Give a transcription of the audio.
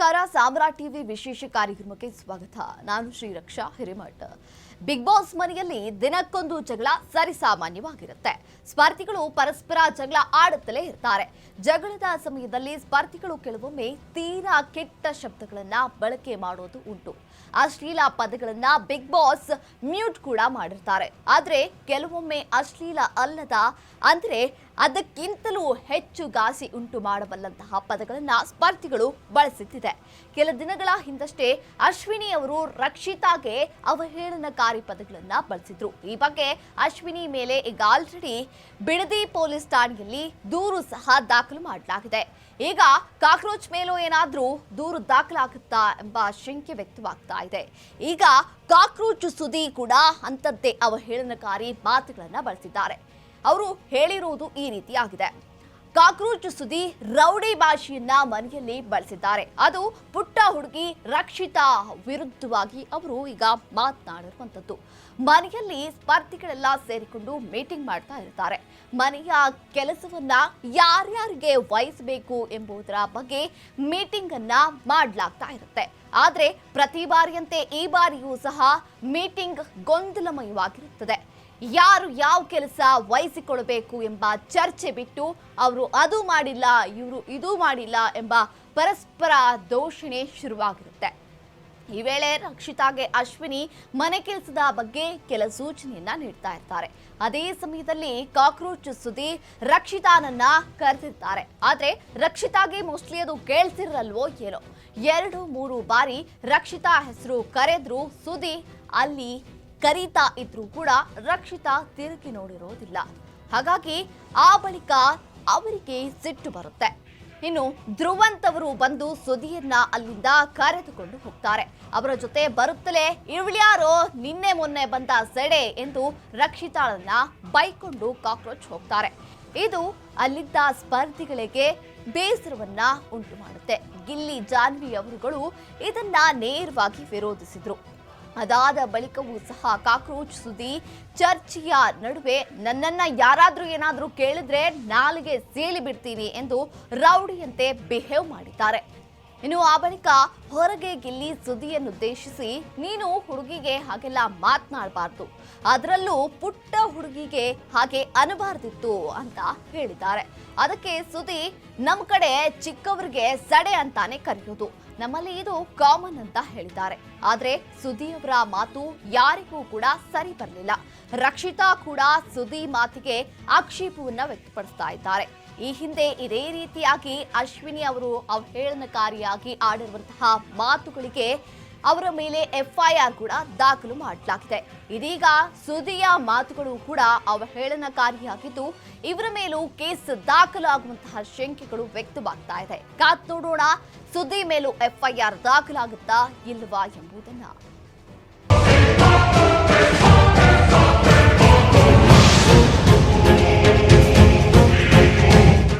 ನಮಸ್ಕಾರ ಸಾಮ್ರಾಟ್ ಟಿವಿ ವಿಶೇಷ ಕಾರ್ಯಕ್ರಮಕ್ಕೆ ಸ್ವಾಗತ. ನಾನು ಶ್ರೀರಕ್ಷಾ ಹಿರೇಮಠ. ಬಿಗ್ ಬಾಸ್ ಮನೆಯಲ್ಲಿ ದಿನಕ್ಕೊಂದು ಜಗಳ ಸರಿಸಾಮಾನ್ಯವಾಗಿರುತ್ತೆ. ಸ್ಪರ್ಧಿಗಳು ಪರಸ್ಪರ ಜಗಳ ಆಡುತ್ತಲೇ ಇರ್ತಾರೆ. ಜಗಳದ ಸಮಯದಲ್ಲಿ ಸ್ಪರ್ಧಿಗಳು ಕೆಲವೊಮ್ಮೆ ತೀರಾ ಕೆಟ್ಟ ಶಬ್ದಗಳನ್ನ ಬಳಕೆ ಮಾಡೋದು ಉಂಟು. ಅಶ್ಲೀಲ ಪದಗಳನ್ನ ಬಿಗ್ ಬಾಸ್ ಮ್ಯೂಟ್ ಕೂಡ ಮಾಡಿರ್ತಾರೆ. ಆದ್ರೆ ಕೆಲವೊಮ್ಮೆ ಅಶ್ಲೀಲ ಅಲ್ಲದ ಅಂದ್ರೆ ಅದಕ್ಕಿಂತಲೂ ಹೆಚ್ಚು ಘಾಸಿ ಉಂಟು ಮಾಡಬಲ್ಲಂತಹ ಪದಗಳನ್ನ ಸ್ಪರ್ಧಿಗಳು ಬಳಸುತ್ತಿದೆ. ಕೆಲ ದಿನಗಳ ಹಿಂದಷ್ಟೇ ಅಶ್ವಿನಿ ಅವರು ರಕ್ಷಿತಾಗೆ ಅವಹೇಳನಕಾರಿ ಪದಗಳನ್ನ ಬಳಸಿದ್ರು. ಈ ಬಗ್ಗೆ ಅಶ್ವಿನಿ ಮೇಲೆ ಈಗ ಆಲ್ರೆಡಿ ಬಿಡದಿ ಪೊಲೀಸ್ ಠಾಣೆಯಲ್ಲಿ ದೂರು ಸಹ ದಾಖಲು ಮಾಡಲಾಗಿದೆ. ಈಗ ಕಾಕ್ರೋಚ್ ಮೇಲೂ ಏನಾದ್ರೂ ದೂರು ದಾಖಲಾಗುತ್ತಾ ಎಂಬ ಶಂಕೆ ವ್ಯಕ್ತವಾಗ್ತಾ ಇದೆ. ಈಗ ಕಾಕ್ರೋಚ್ ಸುದಿ ಕೂಡ ಅಂತದ್ದೇ ಅವಹೇಳನಕಾರಿ ಮಾತುಗಳನ್ನ ಬಳಸಿದ್ದಾರೆ. ಅವರು ಹೇಳಿರುವುದು ಈ ರೀತಿಯಾಗಿದೆ. ಕಾಕ್ರೋಚ್ ಸುದಿ ರೌಡಿ ಭಾಷೆಯನ್ನ ಮನೆಯಲ್ಲಿ ಬಳಸಿದ್ದಾರೆ. ಅದು ಪುಟ್ಟ ಹುಡುಗಿ ರಕ್ಷಿತಾ ವಿರುದ್ಧವಾಗಿ ಅವರು ಈಗ ಮಾತನಾಡಿರುವಂಥದ್ದು. ಮನೆಯಲ್ಲಿ ಸ್ಪರ್ಧಿಗಳೆಲ್ಲ ಸೇರಿಕೊಂಡು ಮೀಟಿಂಗ್ ಮಾಡ್ತಾ ಇರ್ತಾರೆ. ಮನೆಯ ಕೆಲಸವನ್ನ ಯಾರ್ಯಾರಿಗೆ ವಹಿಸಬೇಕು ಎಂಬುದರ ಬಗ್ಗೆ ಮೀಟಿಂಗ್ ಅನ್ನ ಮಾಡಲಾಗ್ತಾ ಇರುತ್ತೆ. ಆದ್ರೆ ಪ್ರತಿ ಬಾರಿಯಂತೆ ಈ ಬಾರಿಯೂ ಸಹ ಮೀಟಿಂಗ್ ಗೊಂದಲಮಯವಾಗಿರುತ್ತದೆ. ಯಾರು ಯಾವ ಕೆಲಸ ವಹಿಸಿಕೊಳ್ಬೇಕು ಎಂಬ ಚರ್ಚೆ ಬಿಟ್ಟು ಅವರು ಅದು ಮಾಡಿಲ್ಲ, ಇವರು ಇದು ಮಾಡಿಲ್ಲ ಎಂಬ ಪರಸ್ಪರ ದೂಷಣೆ ಶುರುವಾಗಿರುತ್ತೆ. ಈ ವೇಳೆ ರಕ್ಷಿತಾಗೆ ಅಶ್ವಿನಿ ಮನೆ ಕೆಲಸದ ಬಗ್ಗೆ ಕೆಲ ಸೂಚನೆಯನ್ನ ನೀಡ್ತಾ ಇರ್ತಾರೆ. ಅದೇ ಸಮಯದಲ್ಲಿ ಕಾಕ್ರೋಚ್ ಸುದಿ ರಕ್ಷಿತಾನನ್ನ ಕರೆದಿರ್ತಾರೆ. ಆದ್ರೆ ರಕ್ಷಿತಾಗೆ ಮೋಸ್ಟ್ಲಿ ಅದು ಕೇಳ್ತಿರಲ್ವೋ ಏನೋ, 2-3 ಬಾರಿ ರಕ್ಷಿತಾ ಹೆಸರು ಕರೆದ್ರು ಸುದಿ ಅಲ್ಲಿ ಕರೀತಾ ಇದ್ರೂ ಕೂಡ ರಕ್ಷಿತಾ ತಿರುಗಿ ನೋಡಿರೋದಿಲ್ಲ. ಹಾಗಾಗಿ ಆ ಬಳಿಕ ಅವರಿಗೆ ಸಿಟ್ಟು ಬರುತ್ತೆ. ಇನ್ನು ಧ್ರುವಂತ್ ಅವರು ಬಂದು ಸುದಿಯನ್ನ ಅಲ್ಲಿಂದ ಕರೆದುಕೊಂಡು ಹೋಗ್ತಾರೆ. ಅವರ ಜೊತೆ ಬರುತ್ತಲೇ ಇವಳ್ಯಾರೋ ನಿನ್ನೆ ಮೊನ್ನೆ ಬಂದ ಸೆಡೆ ಎಂದು ರಕ್ಷಿತಾಳನ್ನ ಬೈಕೊಂಡು ಕಾಕ್ರೋಚ್ ಹೋಗ್ತಾರೆ. ಇದು ಅಲ್ಲಿದ್ದ ಸ್ಪರ್ಧಿಗಳಿಗೆ ಬೇಸರವನ್ನ ಉಂಟು ಮಾಡುತ್ತೆ. ಗಿಲ್ಲಿ ಜಾನ್ವಿ ಅವರುಗಳು ಇದನ್ನ ನೇರವಾಗಿ ವಿರೋಧಿಸಿದ್ರು. ಅದಾದ ಬಳಿಕವೂ ಸಹ ಕಾಕ್ರೋಚ್ ಸುದಿ ಚರ್ಚೆಯ ನಡುವೆ ನನ್ನನ್ನ ಯಾರಾದ್ರೂ ಏನಾದ್ರೂ ಕೇಳಿದ್ರೆ ನಾಲಿಗೆ ಸೀಳಿ ಬಿಡ್ತೀನಿ ಎಂದು ರೌಡಿಯಂತೆ ಬಿಹೇವ್ ಮಾಡಿದ್ದಾರೆ. ಇನ್ನು ಆ ಬಳಿಕ ಹೊರಗೆ ಗಿಲ್ಲಿ ಸುದಿಯನ್ನುದ್ದೇಶಿಸಿ ನೀನು ಹುಡುಗಿಗೆ ಹಾಗೆಲ್ಲ ಮಾತನಾಡಬಾರ್ದು, ಅದರಲ್ಲೂ ಪುಟ್ಟ ಹುಡುಗಿಗೆ ಹಾಗೆ ಅನ್ನಬಾರ್ದಿತ್ತು ಅಂತ ಹೇಳಿದ್ದಾರೆ. ಅದಕ್ಕೆ ಸುದಿ ನಮ್ಮ ಕಡೆ ಚಿಕ್ಕವರಿಗೆ ಸಡೆ ಅಂತಾನೆ ಕರೆಯೋದು, ನಮ್ಮಲ್ಲಿ ಇದು ಕಾಮನ್ ಅಂತ ಹೇಳಿದ್ದಾರೆ. ಆದ್ರೆ ಸುದಿಯವರ ಮಾತು ಯಾರಿಗೂ ಕೂಡ ಸರಿ ಬರಲಿಲ್ಲ. ರಕ್ಷಿತಾ ಕೂಡ ಸುದಿ ಮಾತಿಗೆ ಆಕ್ಷೇಪವನ್ನ ವ್ಯಕ್ತಪಡಿಸ್ತಾ ಇದ್ದಾರೆ. ಈ ಹಿಂದೆ ಇದೇ ರೀತಿಯಾಗಿ ಅಶ್ವಿನಿ ಅವರು ಅವಹೇಳನಕಾರಿಯಾಗಿ ಆಡಿರುವಂತಹ ಮಾತುಗಳಿಗೆ ಅವರ ಮೇಲೆ FIR ಕೂಡ ದಾಖಲು ಮಾಡಲಾಗಿದೆ. ಇದೀಗ ಸುದಿಯ ಮಾತುಗಳು ಕೂಡ ಅವಹೇಳನಕಾರಿಯಾಗಿದ್ದು ಇವರ ಮೇಲೂ ಕೇಸ್ ದಾಖಲಾಗುವಂತಹ ಶಂಕೆಗಳು ವ್ಯಕ್ತವಾಗ್ತಾ ಇದೆ. ಕಾತ್ ನೋಡೋಣ ಸುದ್ದಿ ಮೇಲೂ FIR ದಾಖಲಾಗುತ್ತಾ ಇಲ್ವಾ ಎಂಬುದನ್ನ.